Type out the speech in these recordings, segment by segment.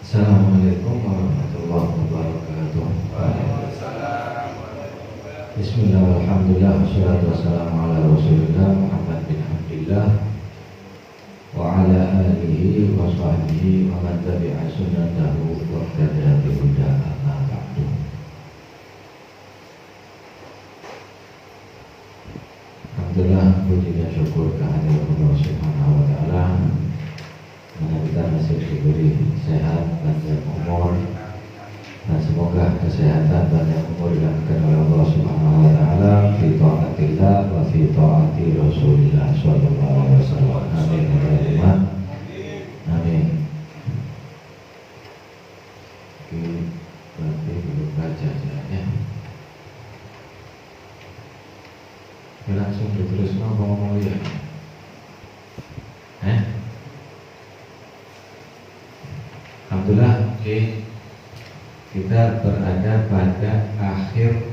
Assalamualaikum warahmatullahi wabarakatuh. Bismillah, alhamdulillah, wassalatu wassalamu ala rasulillah Muhammad bin Abdillah wa ala alihi wa sahbihi wa man tabi'a sunnatahu wa ihtada bi hudahu amma ba'du. Alhamdulillah, puji dan syukur kehadirat Allah Subhanahu wa taala. Mana kita masih diberi sehat, panjang umur, dan semoga kesehatan dan umur dilakukan oleh Allah Subhanahu wa taala fi taatillah wa fi taati Rasulillah sallallahu alaihi wasallam. Amin ya rabbal amin. Berarti belum baca ya. Langsung diterus ngomong ya. Alhamdulillah, kita berada pada akhir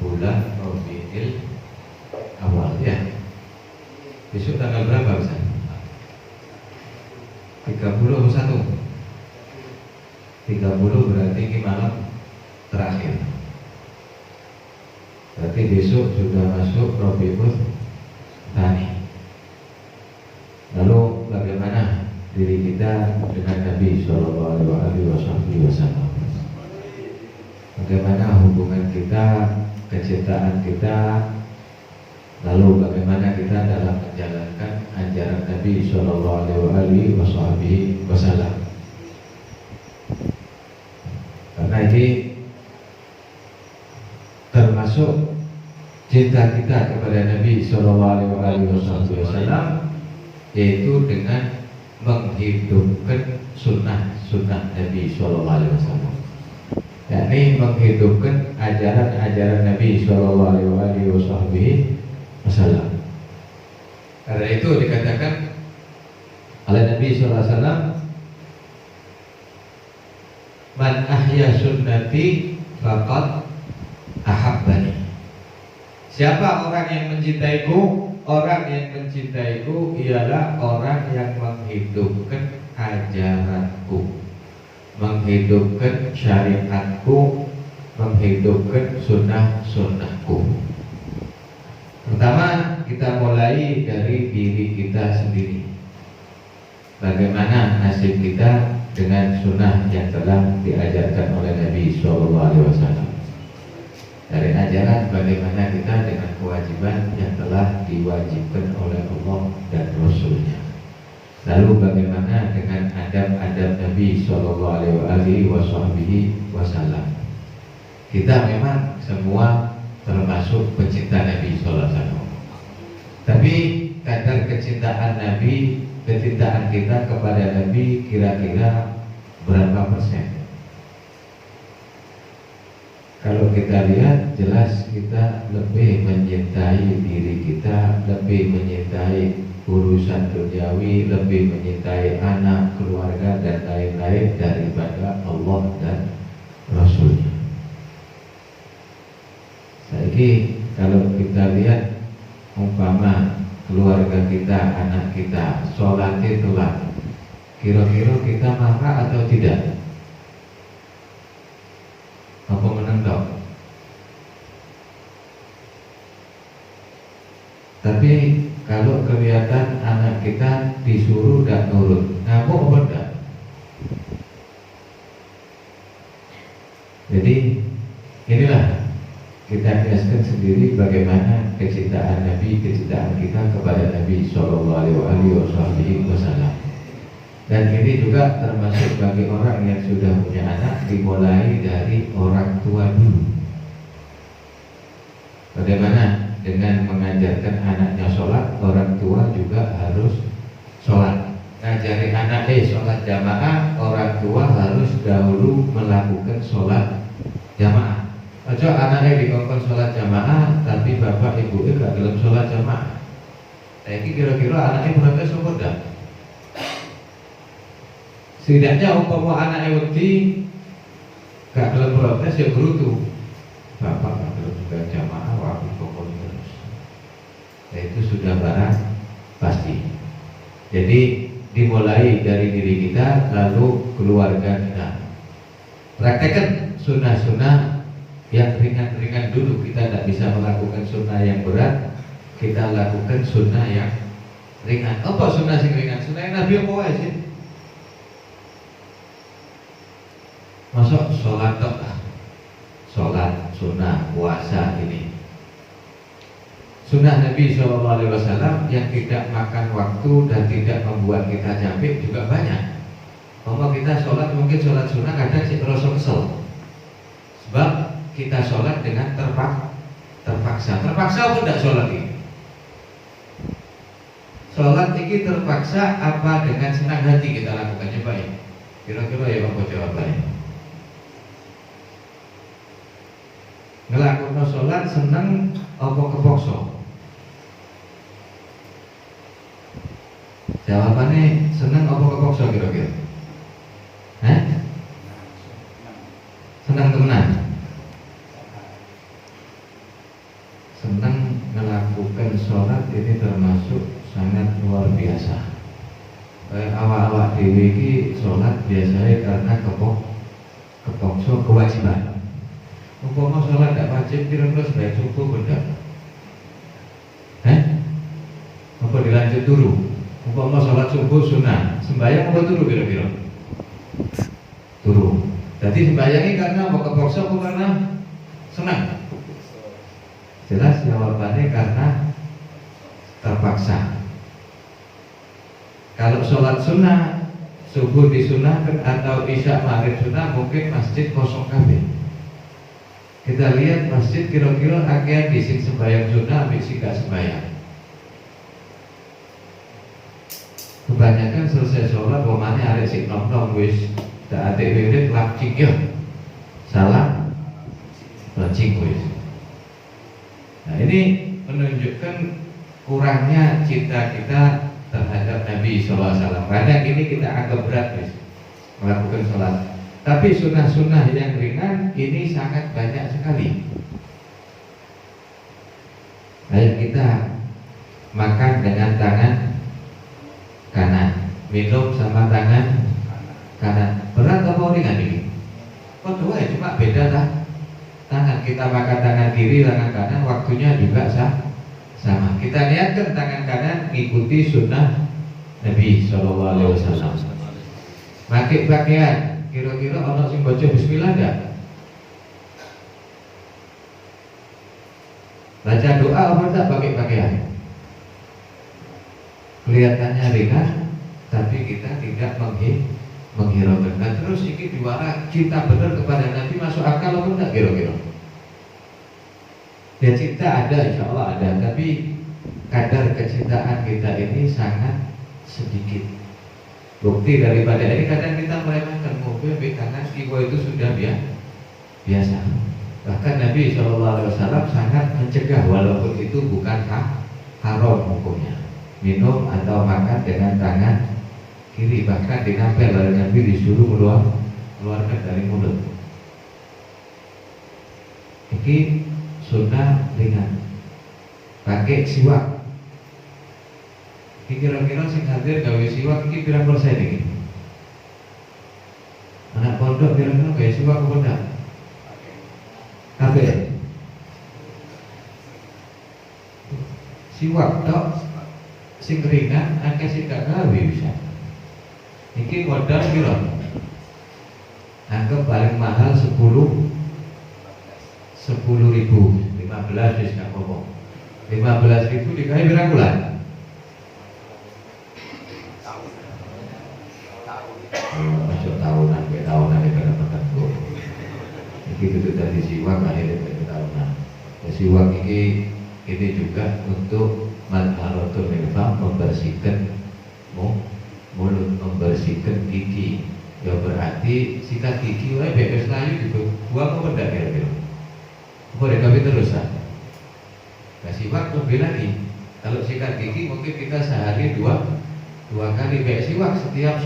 bulan Rabiul Awal ya. Besok tanggal berapa Ustaz? 31. 30 berarti ini malam terakhir. Berarti besok sudah masuk Rabiul Tsani. Lalu bagaimana diri kita dengan Nabi Sallallahu Alaihi Wasallam? Bagaimana hubungan kita, kecintaan kita, lalu bagaimana kita dalam menjalankan ajaran Nabi Sallallahu Alaihi Wasallam? Karena ini termasuk cinta kita kepada Nabi Sallallahu Alaihi Wasallam, yaitu dengan menghidupkan sunnah Nabi Sallallahu Alaihi Wasallam, yakni menghidupkan ajaran Nabi Sallallahu Alaihi Wasallam. Karena itu dikatakan oleh Nabi Sallallahu Alaihi Wasallam, man ahya sunnati faqad ahabbani. Siapa orang yang mencintaiku? Orang yang mencintaiku ialah orang yang menghidupkan ajaranku, menghidupkan syariatku, menghidupkan sunnahku. Pertama, kita mulai dari diri kita sendiri. Bagaimana nasib kita dengan sunnah yang telah diajarkan oleh Nabi SAW? Dari ajaran bagaimana kita dengan kewajiban yang telah diwajibkan oleh Allah dan Rasulnya. Lalu bagaimana dengan adab-adab Nabi Sallallahu Alaihi Wasallam? Kita memang semua termasuk pecinta Nabi Sallallahu Alaihi Wasallam. Tapi kadar kecintaan Nabi, kecintaan kita kepada Nabi kira-kira berapa persen? Kalau kita lihat, jelas kita lebih mencintai diri kita, lebih mencintai urusan duniawi, lebih mencintai anak, keluarga, dan lain-lain daripada Allah dan Rasulnya. Jadi kalau kita lihat, umpama keluarga kita, anak kita sholatnya telat, kira-kira kita marah atau tidak? Apa menentang? Tapi kalau kelihatan anak kita disuruh dan nurut, ngamuk apa enggak? Jadi inilah kita kiaskan sendiri bagaimana kecintaan Nabi, kecintaan kita kepada Nabi Sallallahu Alaihi Wasallam. Dan ini juga termasuk bagi orang yang sudah punya anak, dimulai dari orang tua dulu. Bagaimana dengan mengajarkan anaknya sholat, orang tua juga harus sholat. Ngajari anak sholat jamaah, orang tua harus dahulu melakukan sholat jamaah. Ojo anaknya dikongkon sholat jamaah, tapi bapak ibu gak dalam sholat jamaah. Nah ini kira-kira anaknya protes apa enggak? Setidaknya umpama anak wedi gak dalam protes ya berutuh. Bapak gak dalam juga jamaah, waktu pokoknya terus. Nah itu sudah barang pasti. Jadi dimulai dari diri kita, lalu keluarga kita. Praktekkan sunnah-sunnah yang ringan-ringan dulu. Kita tidak bisa melakukan sunnah yang berat, kita lakukan sunnah yang ringan. Apa sunnah yang ringan? Sunnah yang Nabi apa wae sih? Masuk sholat tok, sholat sunnah, puasa ini. Sunnah Nabi SAW yang tidak makan waktu dan tidak membuat kita capek juga banyak. Kalau kita sholat, mungkin sholat sunnah kadang sih terasa kesel, sebab kita sholat dengan terpaksa. Terpaksa pun tidak sholat ini. Sholat ini terpaksa apa dengan senang hati kita lakukan? Coba ya, kira-kira ya apa jawabannya? Ngelakukan sholat seneng apa kepaksa? Jawabannya seneng apa kepaksa kira-kira? Senang temenan. Senang melakukan sholat ini termasuk sangat luar biasa. Awak-awak dewi ini sholat biasanya karena kepaksa kewajiban. Umpama sholat tidak wajib kira-kira sebaik subuh benda. Apa dilanjut dulu? Umpama sholat subuh sunnah, sembahyang apa dulu kira-kira? Dulu. Jadi sembahyangnya karena apa kepaksa atau karena senang? Jelas jawabannya karena terpaksa. Kalau sholat sunnah, subuh disunahkan atau isya maghrib sunnah, mungkin masjid kosong kabeh. Kita lihat masjid kira-kira akhirnya bisik sembahyang sunnah, bisik gak sembahyang. Kebanyakan selesai sholat, pemane arek sik nom-nom wis tak ate wirid lapcing ya. Salah lapcing wis. Nah, ini menunjukkan kurangnya cinta kita terhadap Nabi SAW. Kadang ini kita anggap berat wis melakukan sholat. Tapi sunnah-sunnah yang ringan ini sangat banyak sekali. Kayak kita makan dengan tangan kanan, minum sama tangan kanan. Berat apa ringan ini? Kok dua ya, cuma beda tangan. Kita makan tangan kiri, tangan kanan, waktunya juga sama. Kita niatkan tangan kanan mengikuti sunnah Nabi SAW. Pakai pakaian, kira-kira orang sing baca bismillah enggak? Baca doa apa enggak pakai pakaian? Kelihatannya ringan, tapi kita tidak menghiraukan. Nah, terus ini diwara cinta benar kepada Nabi masuk akal apa enggak kira-kira? Ya cinta ada, insya Allah ada, tapi kadar kecintaan kita ini sangat sedikit. Bukti daripada ini kadang kita meremehkan mobil pegangan kiwa itu sudah biasa. Bahkan Nabi SAW sangat mencegah, walaupun itu bukan haram hukumnya, minum atau makan dengan tangan kiri. Bahkan dinapel oleh Nabi, disuruh keluarkan dari mulut. Ini sunnah ringan. Pakai siwak. Kira-kira sing hadir gawe siwak iki pirang persen iki? Anak pondok kira-kira gawe siwak apa ndak? Kabeh. Siwak tok sing ringan akeh sing gak gawe bisa. Iki modal piro? Anggap paling mahal 10.000, 15 wis gak apa-apa. 15.000 digawe pirang bulan? Masuk tahunan itu dapat tuh. Itu dari siwak akhirnya dari tahunan. Siwak ini juga untuk manfaatun infak, membersihkan mulut, membersihkan gigi. Ya berarti sikat gigi wae bebas layu gitu. Buang apa enggak kira-kira? Boleh kami terus lah. Kasih waktu lebih lagi. Kalau sikat gigi mungkin kita sehari dua kali kayak siwak setiap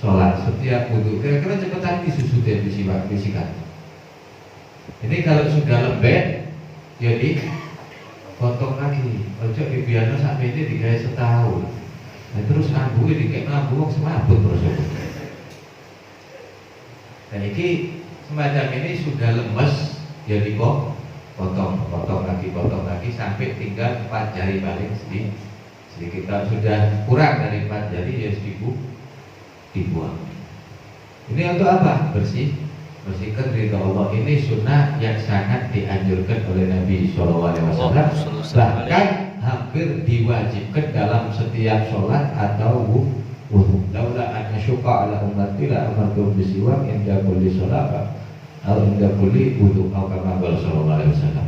sholat, setiap wudhu. Kira-kira cepetan disusu dan disikat. Ini kalau sudah lembek, jadi potong lagi. Ojo dibiarno sampai ini digawe setahun. Nah, terus ngambuke dikek ngambu semabut terus. Dan ini semacam ini sudah lemes, ya potong lagi sampai tinggal 4 jari paling sedikit. Kalau sudah kurang dari 4 jari ya dibuang. Ini untuk apa? Bersihkan ridha Allah. Ini sunnah yang sangat dianjurkan oleh Nabi SAW. Bahkan hampir diwajibkan dalam setiap sholat atau wudu. Laula an asyqa ala ummati la amartu bisiwak inda kulli sholat atau inda kulli wudu atau kama qala sallallahu alaihi wasallam.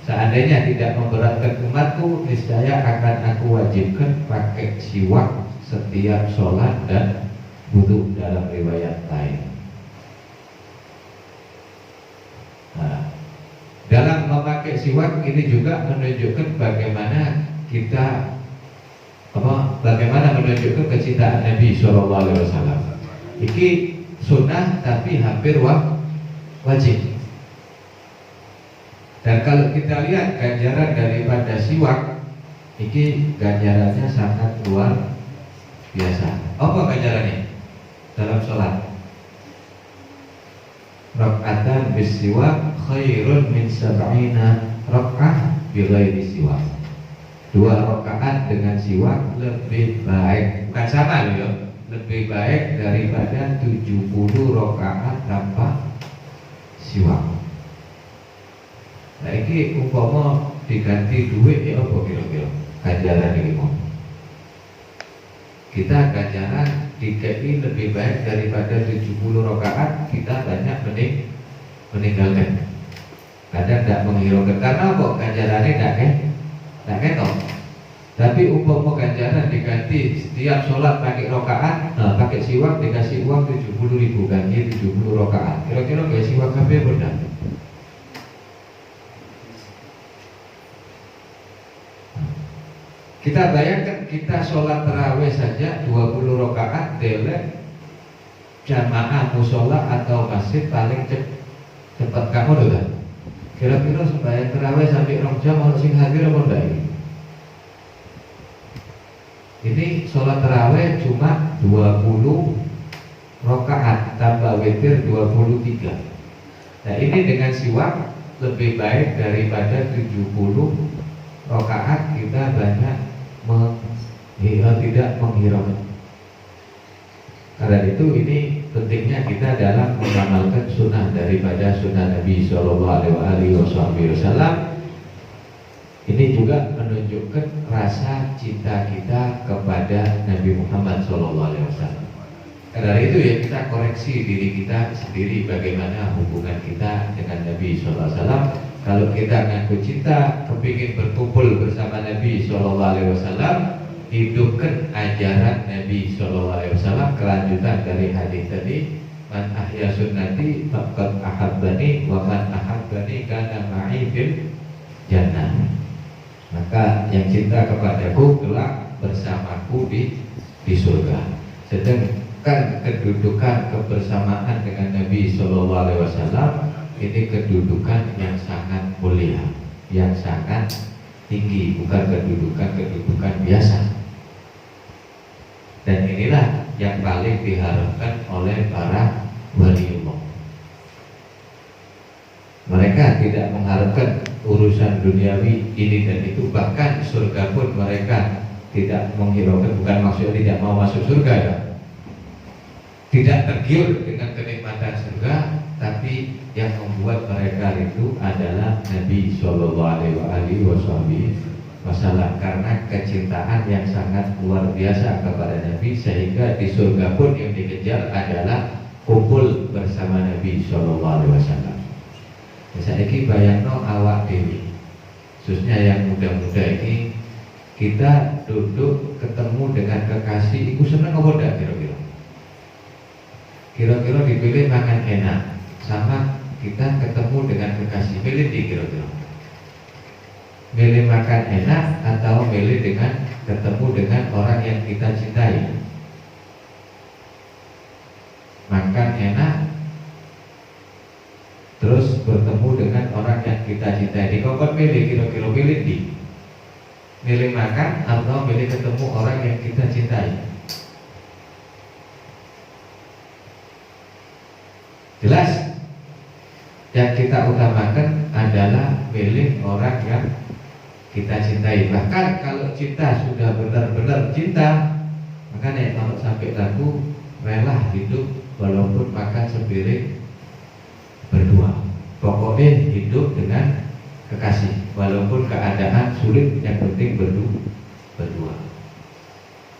Seandainya tidak memberatkan umatku, niscaya akan aku wajibkan pakai siwak setiap sholat dan wudu dalam riwayat lain. Nah, dalam memakai siwak ini juga menunjukkan bagaimana menunjukkan kecintaan Nabi SAW. Iki sunnah tapi hampir wajib. Dan kalau kita lihat ganjaran daripada siwak, iki ganjarannya sangat luar biasa. Apa ganjarannya dalam sholat? Rak'atan bisiwak khairun min sab'ina rak'ah bighairi siwak. 2 rakaat dengan siwak lebih baik, bukan sama loh ya, lebih baik daripada 70 rakaat tanpa siwak. Nah ini umpama diganti duit ya apa kira-kira ganjaran ini mau? Kita ganjaran DKI lebih baik daripada 70 rakaat, kita banyak meninggalkan. Kadang tidak menghiraukan karena kok ganjarannya tidak ketok. Tapi umpama ganjaran diganti setiap sholat pakai rakaat, pakai siwak dikasih uang 70.000 ganti 70 rakaat. Kira-kira kayak siwak kabeh benar. Kita bayangkan kita sholat tarawih saja 20 rakaat delek jamaah musola atau masjid paling cepat kamu doh. Kira-kira sembahyang tarawih sampai 2 jam harus sing hadir apa enggak ini? Ini sholat tarawih cuma 20 rakaat tambah witir 23. Nah ini dengan siwak lebih baik daripada 70 rakaat kita banyak tidak menghiraukan. Karena itu ini pentingnya kita dalam mengamalkan sunnah daripada sunnah Nabi SAW. Ini juga menunjukkan rasa cinta kita kepada Nabi Muhammad SAW. Karena itu ya kita koreksi diri kita sendiri bagaimana hubungan kita dengan Nabi SAW. Kalau kita ngaku cinta, kepingin berkumpul bersama Nabi SAW, hidupkan ajaran Nabi SAW. Kelanjutan dari hadis tadi, man ahya sunnati faqad ahabbani wa man ahabbani kana ma'i fil jannah. Maka yang cinta kepadaku kelak bersamaku di surga. Sedangkan kedudukan kebersamaan dengan Nabi SAW ini kedudukan yang sangat mulia, yang sangat tinggi, bukan kedudukan biasa. Dan inilah yang paling diharapkan oleh para waliullah. Mereka tidak mengharapkan urusan duniawi ini dan itu, bahkan surga pun mereka tidak menghiraukan. Bukan maksudnya tidak mau masuk surga ya, tidak tergiur dengan kenikmatan surga, tapi yang membuat mereka itu adalah Nabi SAW, karena kecintaan yang sangat luar biasa kepada Nabi, sehingga di surga pun yang dikejar adalah kumpul bersama Nabi SAW. Saya ini bayangno awak dewi, khususnya yang muda-muda ini, kita duduk ketemu dengan kekasih, itu seneng apa enggak kira-kira? Kira-kira dipilih makan enak sama kita ketemu dengan kekasih, milih di kira-kira milih makan enak atau milih dengan ketemu dengan orang yang kita cintai? Makan enak terus bertemu dengan orang yang kita cintai, kau milih kira-kira milih di milih makan atau milih ketemu orang yang kita cintai? Jelas Yang kita utamakan adalah milik orang yang kita cintai. Bahkan kalau cinta sudah benar-benar cinta, makanya kalau sampai laku rela hidup walaupun makan sepiring berdua. Pokoknya hidup dengan kekasih walaupun keadaan sulit, yang penting berdua.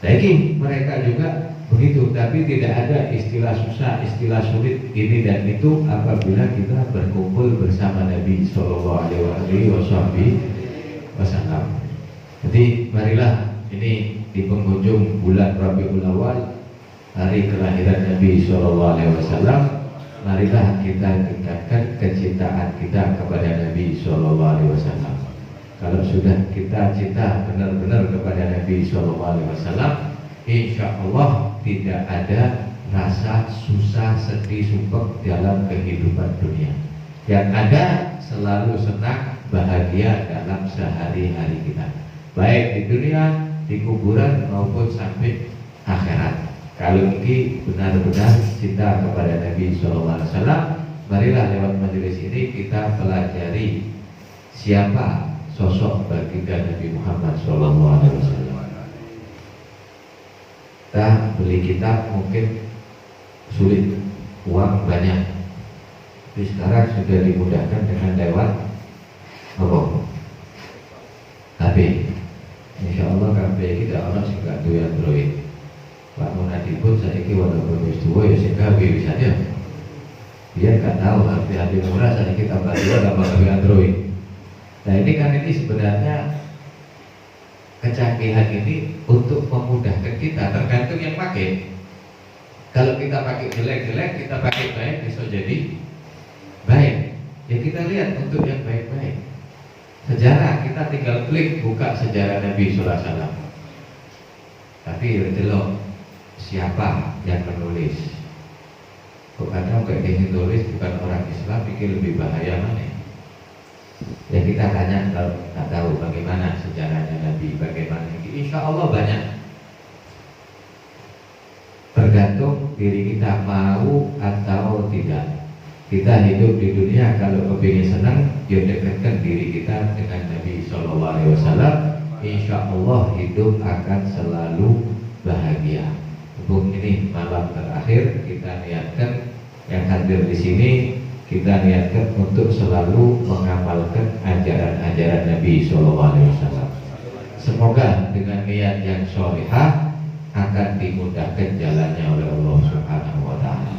Nah ini mereka juga begitu, tapi tidak ada istilah susah, istilah sulit ini dan itu apabila kita berkumpul bersama Nabi Shallallahu Alaihi Wasallam. Jadi marilah ini di penghujung bulan Rabiul Awal, hari kelahiran Nabi Shallallahu Alaihi Wasallam, marilah kita tingkatkan kecintaan kita kepada Nabi Shallallahu Alaihi Wasallam. Kalau sudah kita cinta benar-benar kepada Nabi Shallallahu Alaihi Wasallam, insya Allah tidak ada rasa susah, sedih, sumpah dalam kehidupan dunia. Yang ada selalu senang, bahagia dalam sehari-hari kita, baik di dunia, di kuburan maupun sampai akhirat. Kalau ini benar-benar cinta kepada Nabi Shallallahu Alaihi Wasallam, marilah lewat majelis ini kita pelajari siapa sosok baginda Nabi Muhammad Shallallahu Alaihi Wasallam. Kita beli kitab mungkin sulit, uang banyak, tapi sekarang sudah dimudahkan dengan lewat apa? HP. Insya Allah HP kita orang sih gak duwe Android. Pak Munadi pun saya kira walaupun wis tua ya sehingga bisa dia. Dia nggak tahu HP murah saya kita berdua tambah HP Android. Nah ini kan ini sebenarnya kecanggihan ini untuk memudahkan kita, tergantung yang pakai. Kalau kita pakai jelek-jelek, kita pakai baik, bisa jadi baik. Ya kita lihat untuk yang baik-baik. Sejarah kita tinggal klik buka sejarah Nabi Sallallahu Alaihi Wasallam. Tapi delok siapa yang menulis. Kok kadang kayak yang tulis bukan orang Islam, pikir lebih bahaya mana? Ya kita tanya kalau nggak tahu bagaimana sejarahnya Nabi, bagaimana insya Allah banyak. Tergantung diri kita mau atau tidak. Kita hidup di dunia kalau kepingin senang, ya dekatkan diri kita dengan Nabi Shallallahu Alaihi Wasallam. Insya Allah hidup akan selalu bahagia. Hubung ini malam terakhir kita niatkan yang hadir di sini, kita niatkan untuk selalu mengamalkan ajaran-ajaran Nabi Shallallahu Alaihi Wasallam. Semoga dengan niat yang sholihah akan dimudahkan jalannya oleh Allah Subhanahu Wa Taala.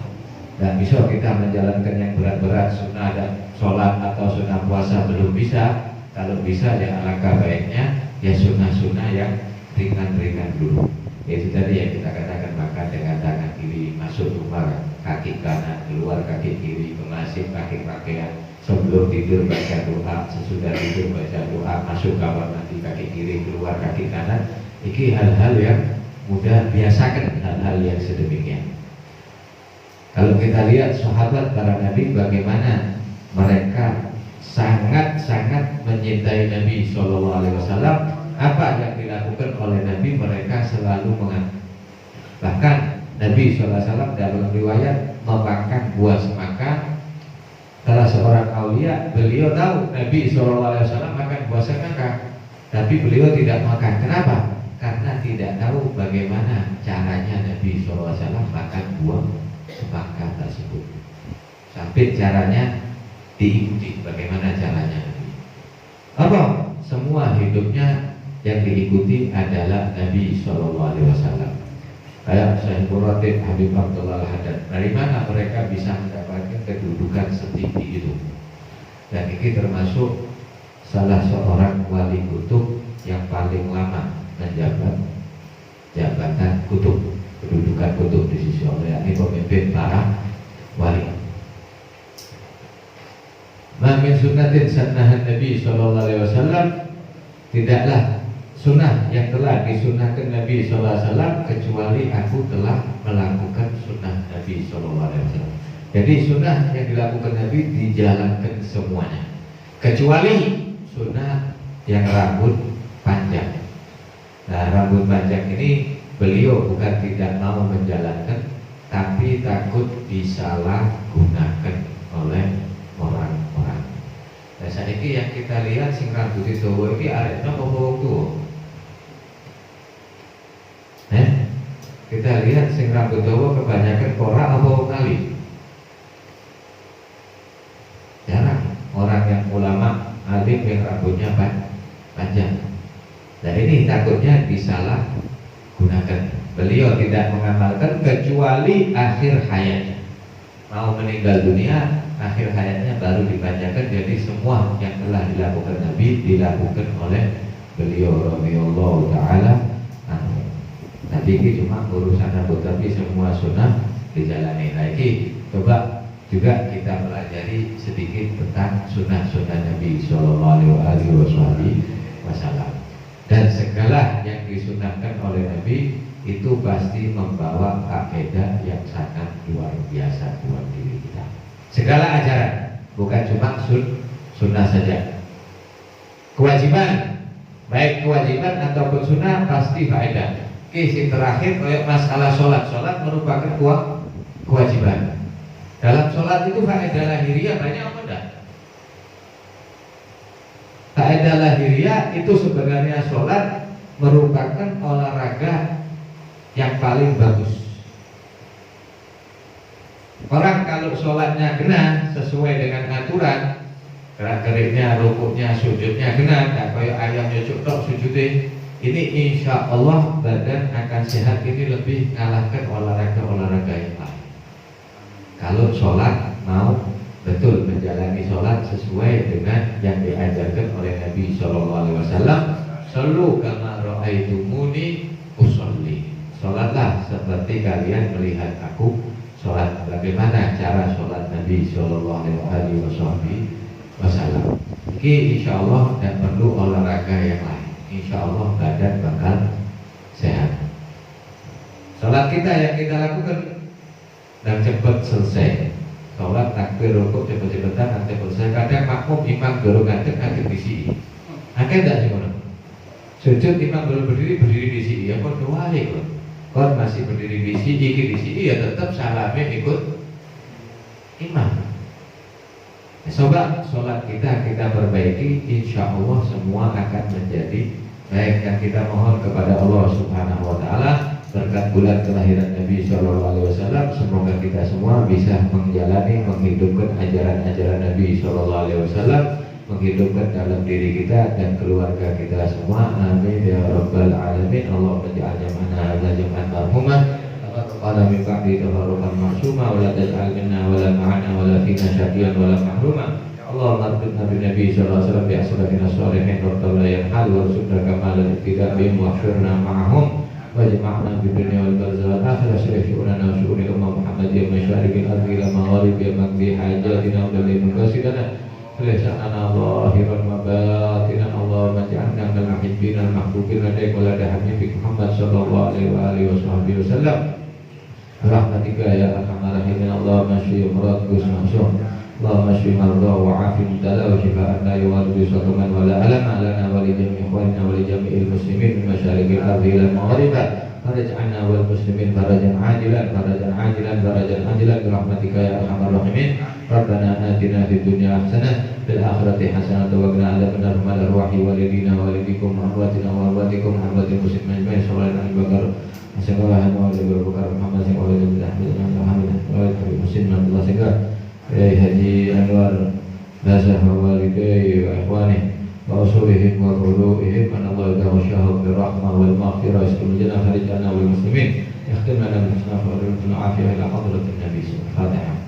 Dan bisa kita menjalankan yang berat-berat, sunnah dan sholat atau sunnah puasa belum bisa. Kalau bisa ya alangkah baiknya ya sunnah-sunnah yang ringan-ringan dulu. Itu tadi yang kita katakan, makan dengan tangan kiri, masuk rumah kaki kanan, keluar kaki kiri, ke masjid pakai pakaian, sebelum tidur baca doa, sesudah tidur baca doa, masuk kamar mandi kaki kiri, keluar kaki kanan. Ini hal-hal yang mudah, biasakan hal-hal yang sedemikian. Kalau kita lihat sahabat para nabi bagaimana mereka sangat-sangat mencintai Nabi Shallallahu Alaihi Wasallam. Apa yang dilakukan oleh Nabi, mereka selalu mengaku. Bahkan Nabi Shallallahu Alaihi Wasallam dalam riwayat memakan buah semangka. Salah seorang aulia, beliau tahu Nabi Shallallahu Alaihi Wasallam makan buah semangka, tapi beliau tidak makan. Kenapa? Karena tidak tahu bagaimana caranya Nabi Shallallahu Alaihi Wasallam makan buah semangka tersebut. Sampai caranya diikuti, bagaimana caranya Nabi. Apa? Semua hidupnya yang diikuti adalah Nabi Shallallahu Alaihi Wasallam. Kayak Syekh Muratib Habib Abdullah Al-Haddad, dari mana mereka bisa mendapatkan kedudukan setinggi itu? Dan ini termasuk salah seorang wali kutub yang paling lama menjabat jabatan kutub, kedudukan kutub di sisi Allah, yakni pemimpin para wali. Min sunnatin sannahan Nabi Shallallahu Alaihi Wasallam, tidaklah sunnah yang telah disunnahkan Nabi Sallallahu Alaihi Wasallam kecuali aku telah melakukan sunnah Nabi Sallallahu Alaihi Wasallam. Jadi sunnah yang dilakukan Nabi dijalankan semuanya, kecuali sunnah yang rambut panjang. Nah, rambut panjang ini beliau bukan tidak mau menjalankan, tapi takut disalahgunakan oleh orang Nah, saiki yang kita lihat sing rambut dawa iki arek napa wong tuwa? Kita lihat sing rambut dawa kebanyakan korak apa wong alim? Jarang orang yang ulama alim yang rambutnya panjang. Dan ini takutnya disalah gunakan. Beliau tidak mengamalkan kecuali akhir hayatnya. Mau meninggal dunia, akhir hayatnya baru dipanjangkan. Jadi semua yang telah dilakukan Nabi dilakukan oleh beliau radhiyallahu taala anhu. Nabi ini cuma urusan rambut, tapi semua sunnah dijalani. Nah ini coba juga kita pelajari sedikit tentang sunnah-sunnah Nabi Sallallahu Alaihi Wasallam. Dan segala yang disunahkan oleh Nabi itu pasti membawa faedah yang sangat luar biasa buat diri kita. Segala ajaran, bukan cuma sunnah saja. Kewajiban, baik kewajiban ataupun sunnah pasti faedah. Yang terakhir kayak masalah sholat merupakan kewajiban. Dalam sholat itu faedah lahiriah banyak apa enggak? Faedah lahiriah itu sebenarnya sholat merupakan olahraga yang paling bagus. Orang kalau sholatnya kena sesuai dengan aturan, gerak-geriknya, rukuknya, sujudnya kena, tak kayak ayam nyucuk tok sujudnya, ini insya Allah badan akan sehat. Ini lebih mengalahkan olahraga-olahraga yang lain. Kalau sholat mau betul menjalani sholat sesuai dengan yang diajarkan oleh Nabi SAW. Sallu kama ra'aitumuni usolli. Sholatlah seperti kalian melihat aku sholat. Bagaimana cara sholat Nabi SAW? Ini insya Allah tidak perlu olahraga yang lain. Insya Allah badan bakal sehat. Sholat kita yang kita lakukan dan cepat selesai. Sholat takbir rukuk cepet-cepetan, cepat selesai. Kadang makmum imam baru ngadeg di sini. Akhirnya tidak sih kono. Sujud imam baru berdiri di sini. Ya kok doa kok. Kon masih berdiri di sini, ya tetap salamnya ikut imam. Coba sholat kita perbaiki, insya Allah semua akan menjadi baik. Yang kita mohon kepada Allah Subhanahu Wa Taala berkat bulan kelahiran Nabi Shallallahu Alaihi Wasallam, semoga kita semua bisa menjalani, menghidupkan ajaran-ajaran Nabi Shallallahu Alaihi Wasallam, menghidupkan dalam diri kita dan keluarga kita semua. Amin ya rabbal alamin. Allah menja'alnya mana hadza jam'an marhumah qala min ba'di tafarruqan ma'suma wa la taj'al minna wa la ma'ana wa la fina syaqiyan wa la mahruma. Allahumma arzuqna bi Nabi sallallahu alaihi wasallam bi asratina sholihin wa tawallayan hal wa subhana kamalan ibtida' bihim wa syurna ma'ahum wajma'na bi dunya wal barzakh wal akhirah syurana wa syuril ummah Muhammadiyah masyariqil ardi ila maghrib ya magdi hajatina wa dalil qasidana Lisanana zahiran wa batinan. Allahumma ja'alna minal muhibbin al-mahbubin ladaik wa lada habibik Muhammad sallallahu alaihi wasallam. Rahmatika ya arhamar rahimin. Allahumma shfi murad Gus Mansur. Allahumma shfi marda wa afi mubtala wa shifaan la yughadiru saqaman wa la alama lana wa li jami'i ikhwanina wa li jami'il muslimin min masyariqil ardi ila maghribiha. Faraj 'anna wal muslimin farajan 'ajilan bi rahmatika ya arhamar rahimin. Rabbana atina fid dunya hasanah fil akhirati hasanah wa qina adzabannar. Mal arwahi walidina walidikum amwatina wa amwatikum amwatil muslimin ajma'in. Sallallahu alaihi wa sallam. Muhammad Haji Anwar Nazah walidayhi wa ikhwani wa usulihim wa quluihim an Allah ta'ala birrahmah wal maghfirah istul jannah harijana wal muslimin. Ikhtimana bil husna wa bil afiyah ila hadratin Nabi sallallahu alaihi wasallam.